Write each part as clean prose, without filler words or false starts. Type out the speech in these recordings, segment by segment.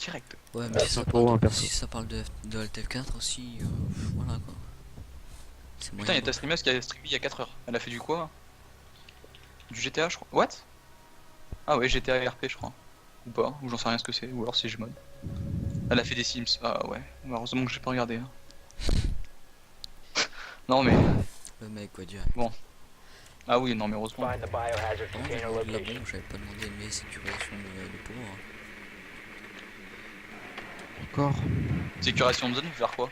direct. Ouais, mais si ça, si ça parle de Alt F4 aussi, voilà quoi. Putain, y'a ta streameuse qui a streamé il y a 4 heures. Elle a fait du quoi? Du GTA, je crois. What? Ah ouais, GTA RP, je crois. Ou pas, ou j'en sais rien ce que c'est, ou alors c'est Gmod. Elle a fait des Sims. Ah ouais, heureusement que j'ai pas regardé. Hein. Non mais. Le mec, quoi, direct. Bon. Ah oui, non mais heureusement. Par contre, j'ai demandé de la bombe, j'avais pas demandé mes sécurisations de pauvres. Encore. Sécurisation de zone, faut faire quoi?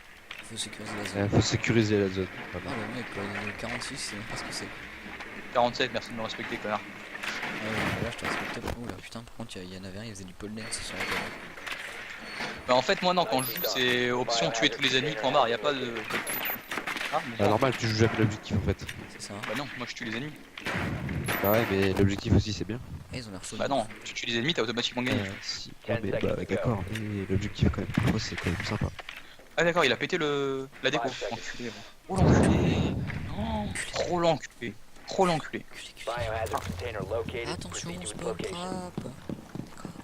Faut sécuriser la zone. Faut sécuriser la zone. Ah le mec, quoi, il est 46, c'est même pas ce que c'est. 47, merci de me respecter, connard. Ah ouais, là je te respecte pas. Oula, putain, par contre, il y en avait un, il faisait du pole dance sur la table. Bah en fait, moi non, quand je joue, c'est option tuer tous les ennemis, point barre, y'a pas de. Ah, mais Normal, tu joues jamais l'objectif en fait. C'est ça. Bah non, moi je tue les ennemis. Bah ouais, mais l'objectif aussi c'est bien. Eh, ils ont l'air solides. Bah non, tu tues les ennemis, t'as automatiquement gagné. Si. Ouais, mais bah d'accord, mais l'objectif quand même, parfois c'est quand même sympa. Ah d'accord, il a pété la déco. Enculé. Oh l'enculé. Oh, trop l'enculé. Trop l'enculé. Attention, spawn trap. Oh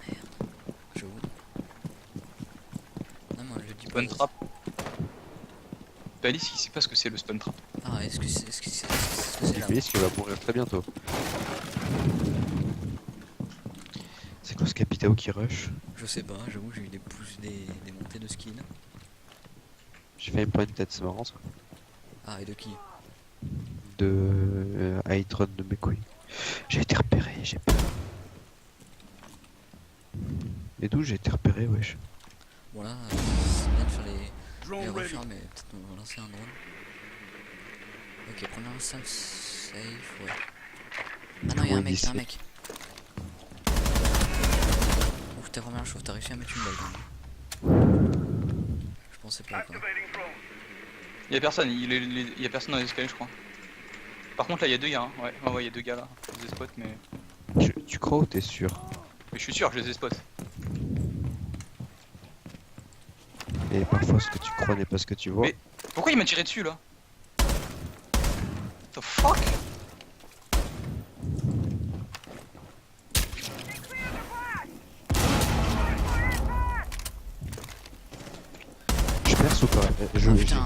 merde. J'avoue. Non, moi je dis pas. Spawn trap. Alice, il sait pas ce que c'est le spawn trap. Ah, est-ce que c'est là? Félix qui va mourir très bientôt. C'est quoi ce Capitao qui rush? Je sais pas, j'avoue, j'ai eu des pouces, des montées de skin. J'ai fait une pointe de tête, c'est marrant ça. Ah, et de qui? De Hytron de mes couilles. J'ai été repéré, j'ai peur. Et d'où j'ai été repéré, wesh? Voilà, c'est bien de faire les refaire, mais peut-être on va lancer un drone. Ok, première salle safe, ouais. Ah non, y'a un mec, y'a un mec. Ouf, ta première chose, t'as réussi à mettre une balle quand même. Je pensais pas quoi. Y'a personne, y'a personne dans les escaliers, je crois. Par contre là y'a deux gars, hein. Ouais, y'a deux gars là. Je les ai spots, mais. Tu crois ou t'es sûr? Mais je suis sûr que je les ai spots. Et parfois ce que tu crois n'est pas ce que tu vois. Mais pourquoi il m'a tiré dessus là? The fuck? Je perce ou pas? Oh putain,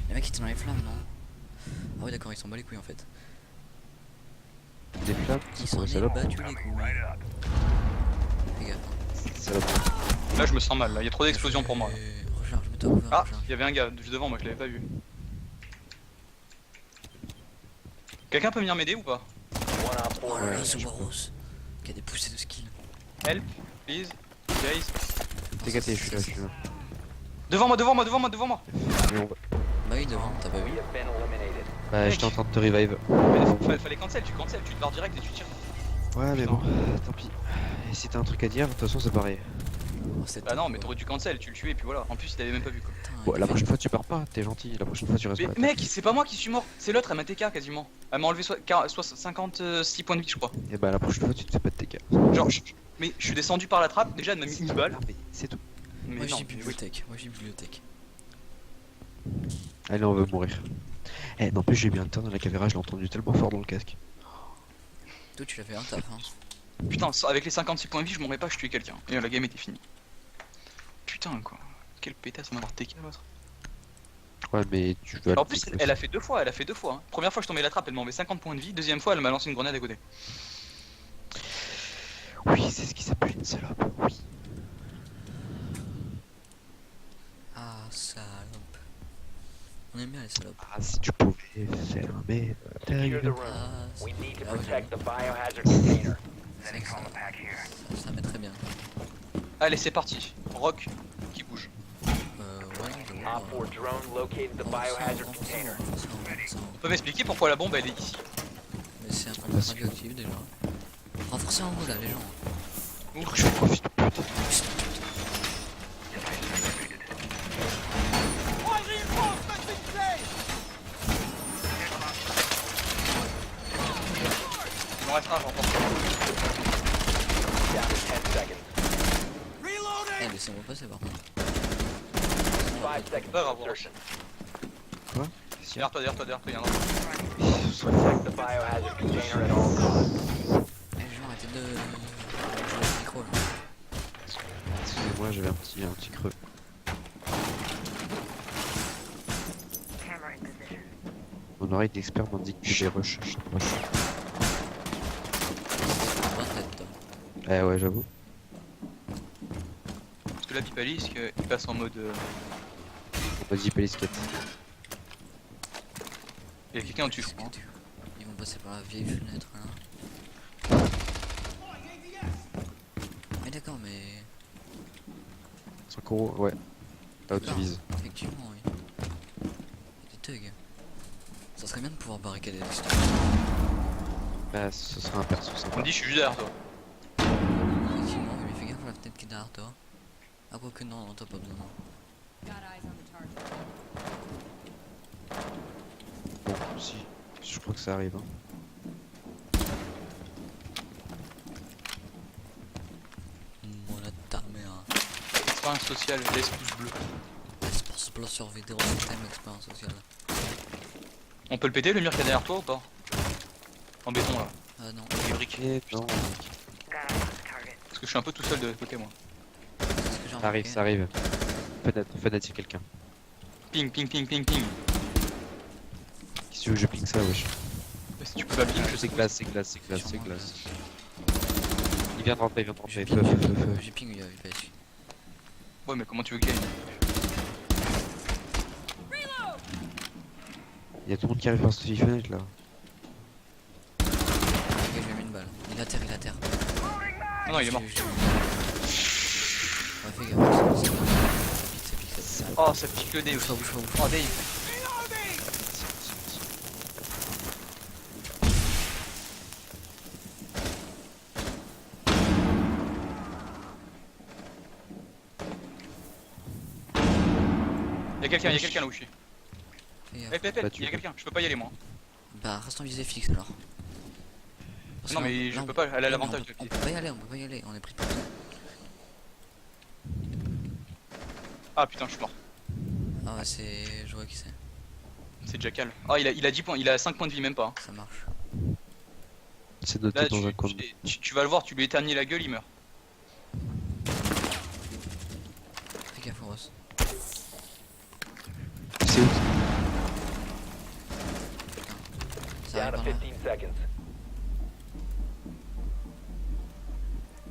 les mecs étaient dans les flammes, non? Ah ouais d'accord, ils s'en bat les couilles en fait. Des flammes, Ils s'en est battu les couilles. Fais gaffe. Salope. Là je me sens mal, là. Y'a trop d'explosions pour moi. Là. Recharge, mets-toi couvert. Ah, Recharge. y'avait un gars juste devant, moi je l'avais pas vu. Quelqu'un peut venir m'aider ou pas? Oh là là, ce Boros qui a des poussées de skill. Help, please, guys. T'es gâté, je suis là, je suis là. Devant moi, devant moi, devant moi, devant moi. Mais on va- Bah oui, devant, t'as pas vu? Bah j'étais en train de te revive. Mais fallait cancel, tu te barres direct et tu tires. Ouais mais bon, tant pis. Et si t'as un truc à dire, de toute façon c'est pareil. Oh, c'est Bah non, top, mais quoi. t'aurais dû cancel, tu le tuais et puis voilà. En plus, il t'avait même pas vu quoi. Putain, Bon, il la fait- prochaine fois tu pars pas, t'es gentil, la prochaine fois tu restes Mais pas. mec, c'est pas moi qui suis mort, c'est l'autre, elle m'a TK quasiment. Elle m'a enlevé 56 points de vie, je crois. Et bah la prochaine fois tu te fais pas de TK. Genre, mais je suis descendu par la trappe, déjà elle m'a mis une balle. Mais c'est tout. Mais Moi non, j'ai mais oui. bibliothèque, moi j'ai bibliothèque. Allez, on veut mourir. Eh, n'empêche, j'ai bien le temps dans la caméra, je l'ai entendu tellement fort dans le casque. Toi tu l'as fait un taf hein. Putain, avec les 56 points de vie, je m'aurais pas, je tuais quelqu'un. Et la game était finie. Putain quoi. Quelle pétasse on va avoir TK l'autre. Ouais, mais tu veux. En plus, elle a fait deux fois, hein. Première fois, je tombais la trappe, elle m'a enlevé 50 points de vie. Deuxième fois, elle m'a lancé une grenade à côté. Oui, c'est ce qui s'appelle une salope, oui. Ah salope. On aime bien les salopes. Ah, si tu pouvais fermer ta gueule. Ah, We need to ah ouais, protect the biohazard container. ça met très bien. Allez, c'est parti. Rock qui bouge. Ouais, je vois. Op 4 drone located the biohazard container. On peut m'expliquer pourquoi la bombe elle est ici? Mais c'est un peu radioactif déjà. Renforcez en haut là les gens. Ouf. Je fais quoi, fils de pute? Il m'en reste un, j'en pense. Down to 10 seconds. Eh laissez-moi passer par contre. 5 seconds Pas of grave. insertion. Quoi? Derrière toi, y'a un autre. Protect the biohazard container at all costs. Eh les gens arrêtez de jouer au micro là. Excusez-moi, j'avais un petit creux. Mon oreille d'expert m'indique que j'ai rush. Je sais pas. Bonne tête, toi. Eh ouais, j'avoue. Parce que là, Pipalis, il passe en mode. On m'a dit Pélisquette. Il y a quelqu'un au-dessus, je crois. Ils vont passer par la vieille fenêtre là. Mais d'accord, mais. 5 euros, ouais. Là où tu D'accord, vises. effectivement, oui. Il y a des thugs. Ça serait bien de pouvoir barricader les stores. Bah, ce sera un perso On sympa. me dit, je suis juste derrière toi. Effectivement, mais fais gaffe à la fenêtre qui est derrière toi. Ah, quoi que non, t'as pas besoin. Bon, si. Je crois que ça arrive. Hein. Voilà ta mère. Expérience sociale, laisse pouce bleu. Espace plat sur vidéo, thème expérience sociale. On peut le péter le mur qu'il y a derrière toi ou pas? En béton là. Ah non, Les briques. Et non, Parce que je suis un peu tout seul de l'autre côté moi. c'est ce que j'ai ça arrive, remarqué. ça arrive. Fenêtre, y'a quelqu'un. Ping, ping, ping, ping, ping. Qu'est-ce que tu veux que je ping ça, wesh? Mais si tu peux pas ping, je sais C'est pas. glace, c'est glace, c'est glace, c'est Sûrement. glace. Il vient de rentrer, il vient de J'ai rentrer. ping, Feu. j'ai ping, il y a pêche. Ouais, mais comment tu veux qu'il gagne? Il y a tout le monde qui arrive par cette fenêtre là. Ok, je lui ai mis une balle. Il a terre, il a terre. Non, non, il est mort. Ouais, fais gaffe, c'est pique, c'est pique. Oh, ça pique le nez aussi. Bouge pas, bouge Oh, Dave. Y'a quelqu'un là où je suis. Fais gaffe. Eh, Bah, tu y'a peux. quelqu'un, je peux pas y aller moi. Bah, reste en visée fixe alors. Parce Non, que mais là, je on- peux pas, elle a là, l'avantage On peut pas y aller, on peut pas y aller, on est pris de partout. Ah putain, je suis mort. Ah ouais, c'est. Je vois qui c'est. C'est Jackal. Ah, il a 10 points, il a 5 points de vie, même pas. Ça marche. C'est noté Là, dans un coin. tu vas le voir, tu lui éternies la gueule, il meurt. Fais gaffe, Ross. C'est où? Ça Down arrive to par là. 15 seconds.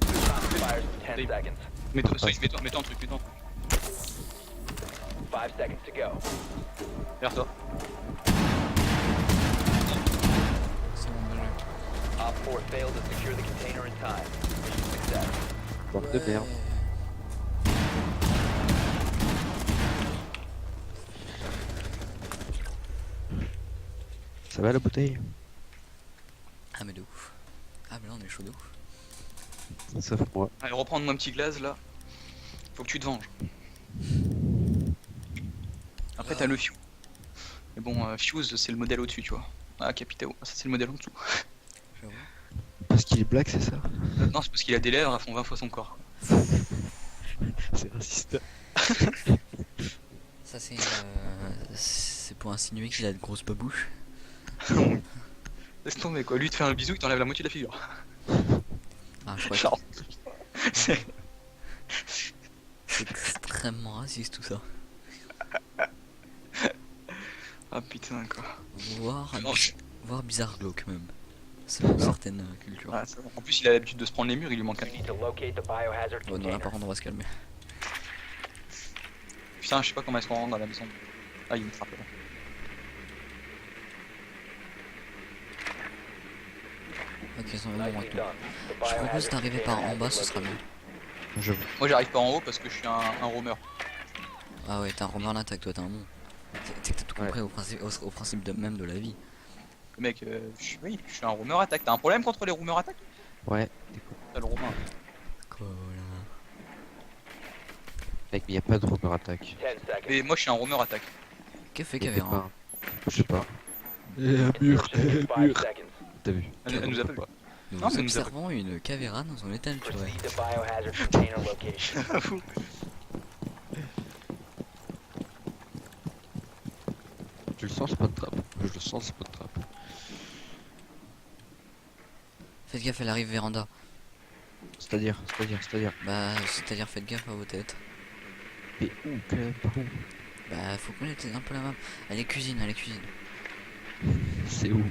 Time expires in 10 seconds. Mets-toi un truc, mets-toi un truc. 5 seconds to go. Vers toi. C'est bon, bien joué. Op 4 failed to secure the container in time. Mission success. Bande de merde. Ça va la bouteille? Ah, mais de ouf. Ah, mais là, on est chaud de ouf. Sauf moi. Allez, reprends-moi un petit glace là. Faut que tu te venges. Après, t'as le Fuse. Mais bon, Fuse, c'est le modèle au-dessus, tu vois. Ah, Capitao, ça c'est le modèle en dessous. J'avoue. Parce qu'il est black, c'est ça? Non, c'est parce qu'il a des lèvres, elles font 20 fois son corps. C'est raciste. Ça, c'est pour insinuer qu'il a de grosses babouches. Laisse tomber quoi, lui te fait un bisou, il t'enlève la moitié de la figure. Ah, je crois Genre. que C'est- c'est extrêmement raciste tout ça. Ah putain quoi. Voire, voire bizarre glauque même. Selon certaines cultures. Ah, ça va. En plus, il a l'habitude de se prendre les murs, il lui manque un. You need to locate the biohazard Oh non, là container. par contre, on va se calmer. Putain, je sais pas comment est-ce qu'on rentre dans la maison. Ah, il me frappe là. Ok, ils sont vraiment Nicely maintenant. done. The Je propose biohazard d'arriver par container en has bas, been ce sera located. mieux. Je... Moi, j'arrive pas en haut parce que je suis un roamer. Ah ouais, t'es un romain en attaque, toi, t'es un bon. T'as tout compris au principe même de la vie. Le mec, oui, je suis un roamer attaque. T'as un problème contre les roamers attaque? Ouais, écoute. T'as le romain. Quoi, voilà. Mec, mais y a pas de roamer attack. 10 seconds. Et moi, je suis un roamer attaque. Qu'est-ce fait Y a Caveira pas un- Je sais pas. Un Insertion in 5 seconds. T'as vu? Elle nous a pas vu. Nous Non, mais nous observons une Caveira dans son état naturel. Proceed to biohazard container location. Tu le sens, c'est pas de trappe. Je le sens, c'est pas de trappe. Faites gaffe, elle arrive véranda. C'est-à-dire. Bah, c'est-à-dire faites gaffe à vos têtes. Mais où, par où? Bah, faut connaître un peu la map. Allez, cuisine, allez, cuisine. C'est où?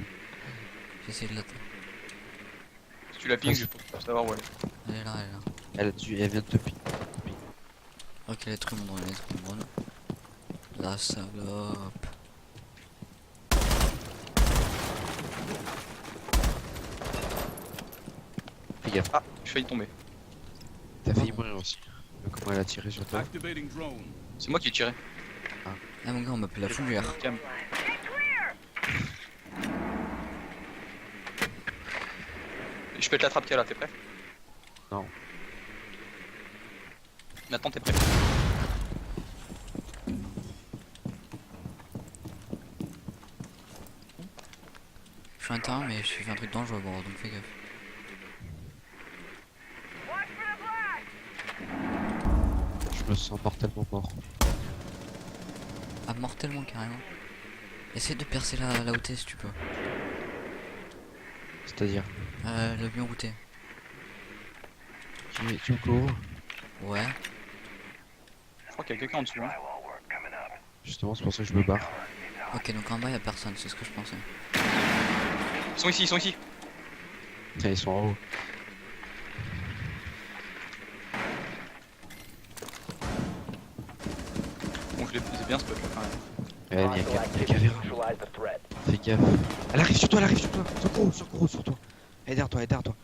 J'essaie de la... Si tu la pings, je peux savoir où elle est. Elle est là, elle est là. Elle vient de te piquer. Ok, l'être humain, l'être humain. La salope. Fais gaffe. Ah, j'ai failli tomber. T'as failli mourir aussi. Comment elle a tiré sur toi? Activating drone. C'est moi qui ai tiré. Ah mon gars, on m'appelle la fougère. Cam. Je pète la trappe qu'il y a là, t'es prêt? Non. Nathan, t'es prêt? Je suis un terrain, mais je fais un truc dangereux, bon, donc fais gaffe. Je me sens mortellement mort. Ah, mortellement carrément. Essaye de percer la hauteur si tu peux. C'est-à-dire. Le bien routé. Tu me cours? Ouais. Je crois qu'il y a quelqu'un en dessous. Hein. Justement, c'est pour ça que je me barre. Ok, donc en bas y'a personne, c'est ce que je pensais. Ils sont ici, ils sont ici. Tiens, ils sont en haut. Bon, je les ai bien spot là quand même. Il y a Hostile activity caméra. neutralize the threat. Fais gaffe. Elle arrive sur toi, elle arrive sur toi. Sur gros, sur toi. Elle est derrière toi, elle est derrière toi.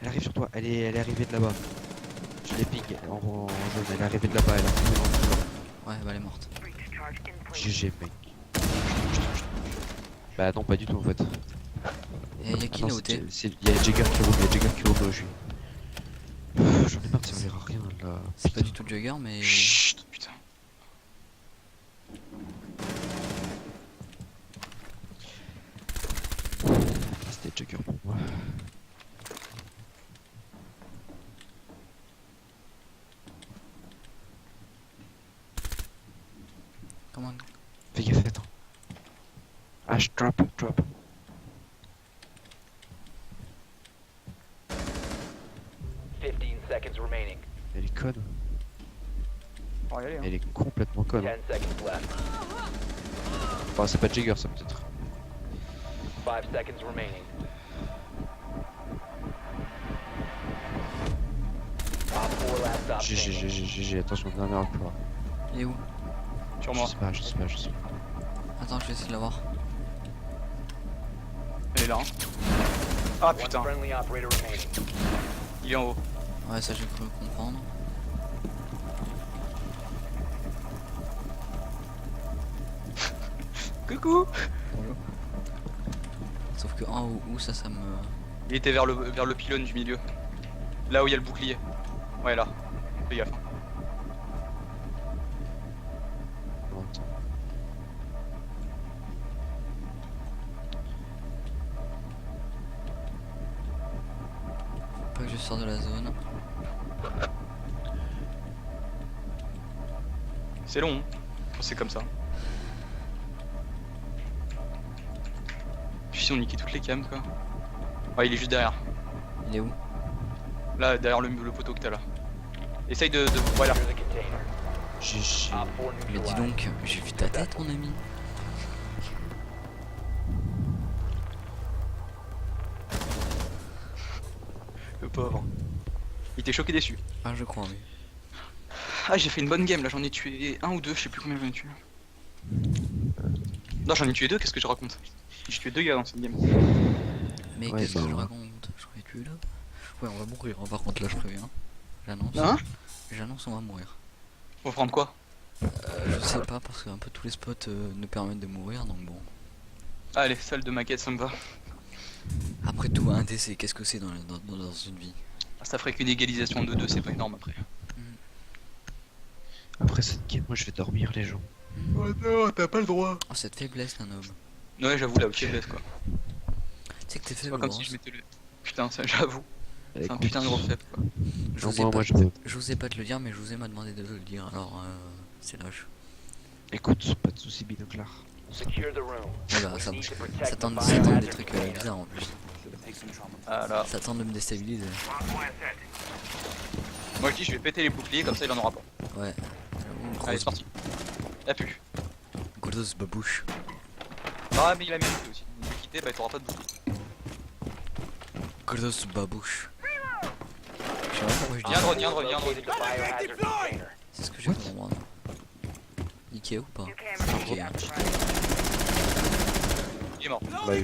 Elle arrive sur toi, elle est arrivée de là-bas. Je l'ai ping en jaune, elle est arrivée de là-bas, elle a trouvé dans le couloir. Ouais, bah elle est morte. GG mec. Bah non, pas du tout en fait. Et y'a qui Attends, la hauteur? il y a Jagger qui roule, il y a Jagger qui roule, je suis. J'en ai marre de servir à rien là. C'est pas du tout Jugger, mais... Chut, putain. C'était Jagger pour moi. Comment... Fais gaffe, attends. H drop. 15 seconds remaining. Elle est conne. On va y aller, hein. Elle est complètement conne. 10 seconds left. Enfin, c'est pas Jagger ça peut-être. 5 seconds remaining. Op 4 last stop standing. GG, attention, dernier emploi. Il est où? Sur Je moi. sais pas. Attends, je vais essayer de l'avoir. Elle est là. Hein. Ah One putain, friendly operator remaining. il est en haut. Ouais, ça j'ai cru comprendre. Coucou. Sauf que en haut, où ça me... Il était vers le pylône du milieu. Là où il y a le bouclier. Ouais, là. Fais gaffe. Non, attends. Pas que je sors de la zone. C'est long. Hein. C'est comme ça. Puis si on niquait toutes les cams quoi. Ouais, il est juste derrière. Il est où? Là, derrière le poteau que t'as là. Essaye de... Voilà. Secure the container. GG. Op 4 Mais dis neutralized. donc, j'ai vu ta tête mon ami. Le pauvre. Il était choqué déçu. Ah je crois oui. Ah, j'ai fait une bonne game là, j'en ai tué un ou deux, je sais plus combien j'en ai tué. Non, j'en ai tué deux, qu'est-ce que je raconte? J'ai tué deux gars dans cette game. Mais Ouais, qu'est-ce que bah, je ouais. raconte? Je croyais tuer là. Ouais, on va mourir, par contre là je préviens. J'annonce. Hein? J'annonce on va mourir. On va prendre quoi? Je sais pas parce que un peu tous les spots nous permettent de mourir donc bon. Ah, allez, salle de maquette, ça me va. Après tout un décès, qu'est-ce que c'est dans une vie? Ah, ça ferait qu'une égalisation de deux, c'est pas énorme après. Après cette game, moi je vais dormir les gens. Oh non, t'as pas le droit. Oh cette faiblesse d'un homme. Ouais, j'avoue, la faiblesse quoi. Tu sais que t'es C'est faible pas comme si je mettais le... Putain, ça j'avoue. C'est un putain de gros faible quoi. Non, moi je vais. J'osais pas te le dire mais José m'a demandé de le dire alors c'est lâche. Écoute, pas de soucis binoclard. Secure the room. Voilà, We ça need to ça protect the tente des biohazard trucs container. bizarres en plus. Ah là. Ça tente de me déstabiliser. Moi je dis je vais péter les boucliers comme ça il en aura pas. Ouais. Allez c'est parti. Y'a plus. Grosse babouche. Ah mais il a mérité aussi. Il veut quitter bah t'auras pas de bouclier. Grosse babouche. Je sais pas pourquoi je dis Y'a un ça. drone, y'a un drone, y'a un drone. Located the biohazard container. C'est ce que j'ai pour moi. Ikea ou pas Ikea. Il est mort. Bah,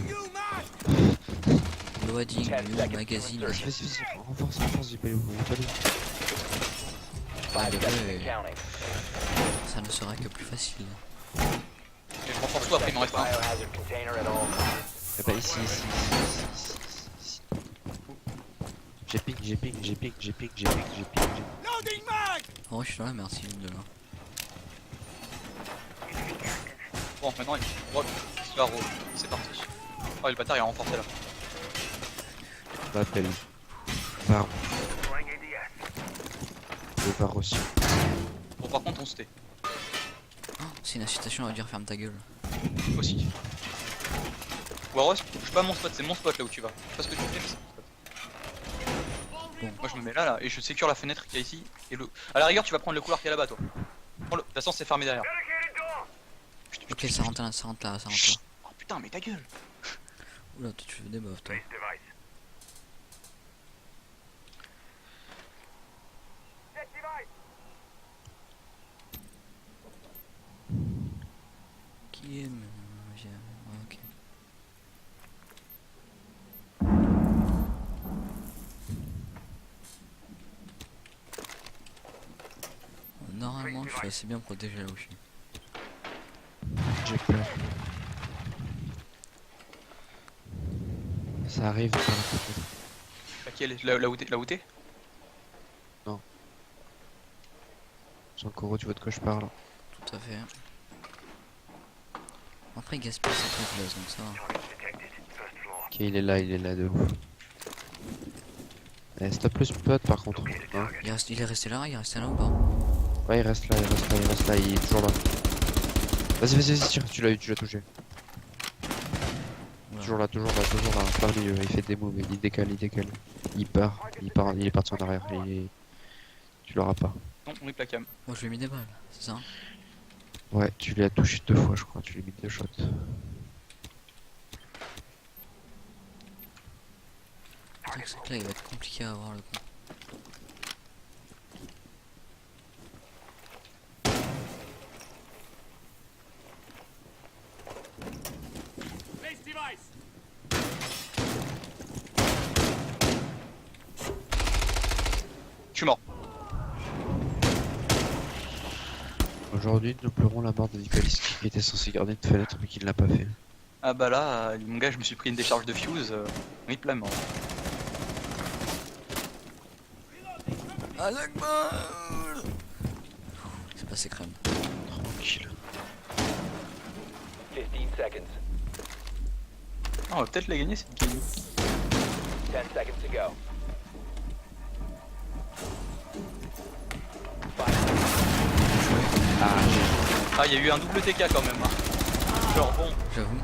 Loading, 10 new seconds magazine. to vas-y, vas-y, renforce, j'ai pas les il est pas loin. 5 seconds ouais. and counting. Ça ne sera que plus facile. Et je renforce tout après il m'en reste un. Biohazard container at all costs. Eh bah ici. J'ai ping. Oh, je suis dans la merde si de là. Bon maintenant il drop. Sparrow. C'est parti. Oh le bâtard il a renforcé là. M'appelle. Var. Le Var aussi. Bon par contre on se tait. Oh, c'est une incitation à dire ferme ta gueule. Aussi. Ou alors bouge pas mon spot, c'est mon spot là où tu vas. Je sais pas ce que tu fais mais c'est mon spot. Bon. Moi je me mets là et je sécure la fenêtre qu'il y a ici et le. À la rigueur tu vas prendre le couloir qu'il y a là-bas toi. Prends-le. De toute façon c'est fermé derrière. Ok, ça rentre là, ça rentre là. Chut. Oh putain mais ta gueule. Oula, toi tu veux des buffs toi. Qui est ok. Normalement, je suis assez bien protégé là où je suis. J'ai peur. Ça arrive par la côté. Laquelle là où t'es là où t'es. Sans Koro, tu vois de quoi je parle. Tout à fait. Après, il gaspille ses trucs là, donc ça va. Ok, il est là de ouf. Eh, stop le spot par contre. Hein, Il est resté là ou pas? ouais, il reste là, il est toujours là. Vas-y, tire, tu l'as touché. Voilà. Toujours là, par le milieu. Il fait des moves, il décale. Il est parti en arrière. Tu l'auras pas. Non on est placam. Moi, je lui ai mis des balles, c'est ça? Ouais, tu l'as touché 2 fois, je crois. Tu lui as mis 2 shots. Le truc, c'est que là, il va être compliqué à avoir le coup. Je suis mort. Aujourd'hui, nous pleurons la mort de Nicolas qui était censé garder une fenêtre mais qui ne l'a pas fait. Ah bah là mon gars je me suis pris une décharge de fuse. Oui plein mort. C'est passé crème. Tranquille. 15 seconds. Ah, on va peut-être la gagner cette game. 10 seconds to go. 5 Ah il y a eu un double TK quand même. Hein. Genre bon. J'avoue.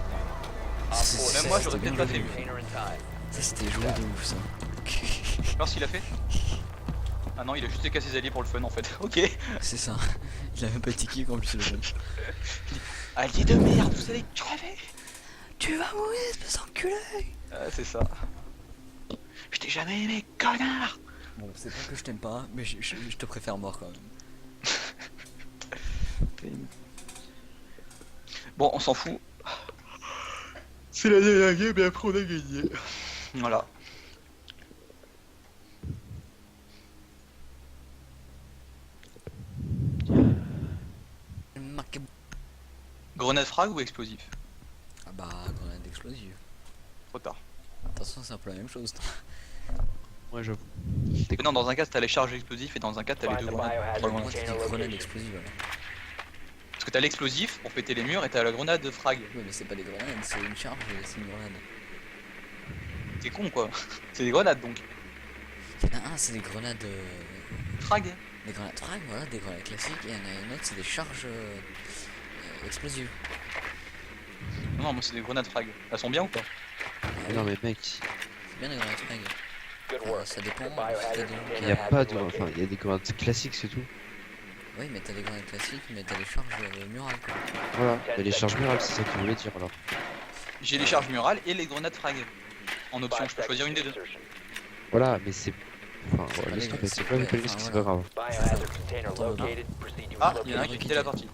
Même moi j'aurais c'était peut-être bien pas fait joué. mieux. container in time. Ça, c'était joué de ouf ça. Alors s'il a fait. Ah non il a juste TK ses alliés pour le fun en fait. Ok. C'est ça. Il a même pas été kick en plus le jeu. Alliés de merde vous allez crever. Tu vas mourir, espèce d'enculé! Ah c'est ça. Je t'ai jamais aimé connard. Bon, c'est pas que je t'aime pas, mais je te préfère mort quand même. Bon on s'en fout. C'est la dernière game et après on a gagné. Voilà. Marqué. Grenade frag ou explosif? Ah bah, grenade explosive. Trop tard. Attention, c'est un peu la même chose. Ouais, j'avoue. Mais non dans un cas t'as les charges explosives et dans un cas t'as les Find deux the grenades. biohazard Moi, je dis container grenade location. explosive alors. Parce que t'as l'explosif pour péter les murs et t'as la grenade de frag. Ouais, mais c'est pas des grenades, c'est une charge et c'est une grenade. T'es con quoi. C'est des grenades donc. Il y en a un, c'est des grenades. Frag. Des grenades frag, voilà, des grenades classiques, et il y en a une autre, c'est des charges explosives. Non, moi c'est des grenades frag. Elles sont bien ou pas? Mais non, mais mec, C'est bien les grenades frag. Good work. Ça dépend. The Si t'as biohazard des... il container y a has pas been de. Enfin, located. il y a des grenades classiques, c'est tout. Oui, mais t'as des grenades classiques, mais t'as les charges murales quoi. Voilà, mais les charges murales, c'est ça que tu voulais dire alors. J'ai les charges murales et les grenades frag. En option, 5 je peux choisir une des deux. insertion. Voilà, mais c'est. Enfin, pas ouais, laisse les- tomber, c'est c'est pas- pas les enfin, c'est voilà. pas grave. Biohazard container Attends, located. Proceed to Ah, its il y en a un qui a location. quitté la partie.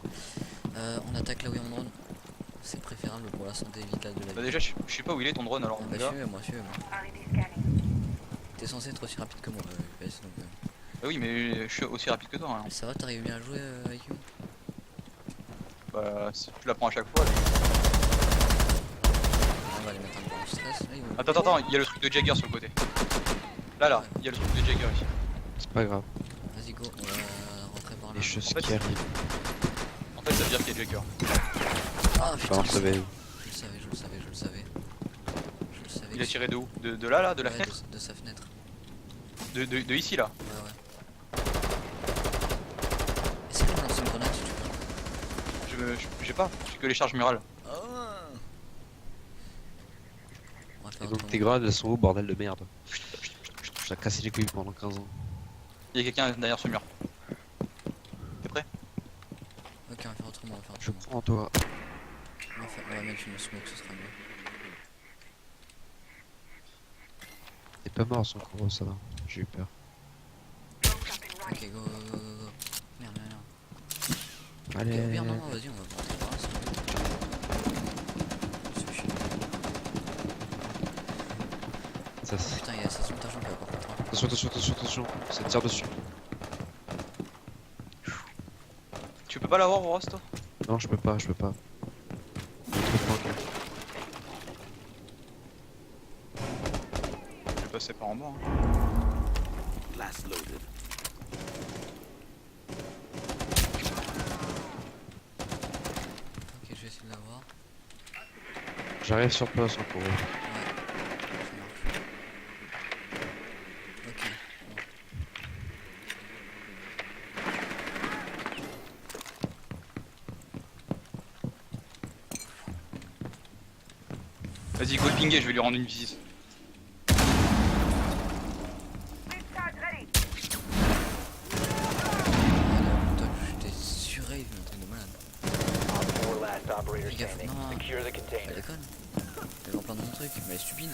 On attaque là où il y a mon drone. C'est préférable pour la santé vitale de la Bah vie. déjà, je sais pas où il est ton drone alors. Ah mon bah gars. suivez-moi, suivez-moi. T'es censé être aussi rapide que moi, UPS, donc... Bah oui, mais je suis aussi rapide que toi. Hein. Ça va, t'arrives bien à jouer avec eux? Bah, tu la prends à chaque fois. On va les mettre un peu en stress. Là, ils vont- Attends, il y a le truc de Jagger sur le côté. Là, il y a le truc de Jagger ici. C'est pas grave. Vas-y go, on va rentrer par là. Les choses En fait, qui arrivent. En fait, ça veut dire qu'il y a Jagger. Ah Enfin, putain, on le savait. je le savais, je le savais, je le savais. Je le savais. Il a tiré de où de là, de la Ouais, fenêtre de sa fenêtre. de ici là. Ouais, ouais. Est-ce que je lance une grenade si tu veux? J'ai pas, j'ai que les charges murales. On va faire Et donc autrement. tes grades, elles sont où, bordel de merde? Ça a cassé les couilles pendant 15 ans. Il y a quelqu'un derrière ce mur. T'es prêt? Ok, on va faire autrement, on va faire Je autrement. crois en toi. On va mettre une smoke, ce sera mieux. T'es pas mort, son gros, ça va. J'ai eu peur. Ok, go, go, go, go, go. Merde, merde, merde. Allez, Ok, au pire, non, non, vas-y, on va monter par là, c'est mieux. C'est chiant. ça, c'est- Putain, ça se monte à champ là par contre. Hein. attention, ça tire dessus. Tu peux pas l'avoir, Ross, toi? Non, je peux pas. Trop flanqué. Je vais passer par en bas. Hein. Ok, je vais essayer de l'avoir. J'arrive sur place, en gros. Ouais, ça marche. Ok, bon. Vas-y, go le pinguer, je vais lui rendre une visite. Alors, top, j'étais surrave, un truc de malade. Op 4 last operator Fais gaffe, standing. non. Secure the Elle container. déconne. Elle est en plein dans mon truc, mais elle est stupide.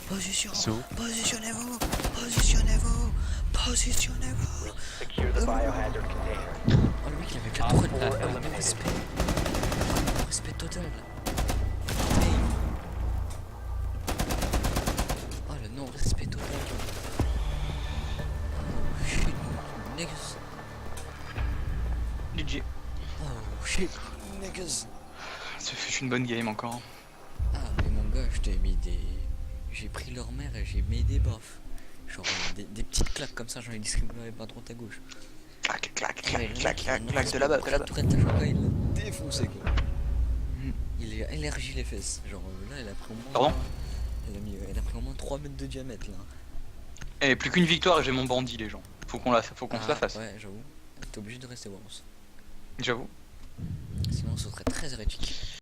Position, C'est où? positionnez-vous, positionnez-vous, positionnez-vous. Secure the biohazard container. Oh le mec il avait déjà trop de non-respect. Non-respect total. Hey. Oh le non-respect total. Oh shit, niggas. DJ. Oh shit, niggas. Ça fait une bonne game encore. Ah mais mon gars, je t'ai mis des... J'ai pris leur mère et j'ai mis des baffes. Genre des petites claques comme ça, j'en ai distribué pas droite à gauche. Clac, clac, Ah, mais clac, le clac, mec, clac, il a clac, de là-bas, de là-bas. Tourette à chocolat, il l'a défoncé quoi. Mm. Il a élargi les fesses. Genre là, elle a pris au moins... Pardon? Elle a pris au moins 3 mètres de diamètre là. Eh, plus qu'une victoire et j'ai mon bandit, les gens. Faut qu'on se la fasse. Ouais, j'avoue. T'es obligé de rester Worms. J'avoue. Sinon, ce serait très hérétique.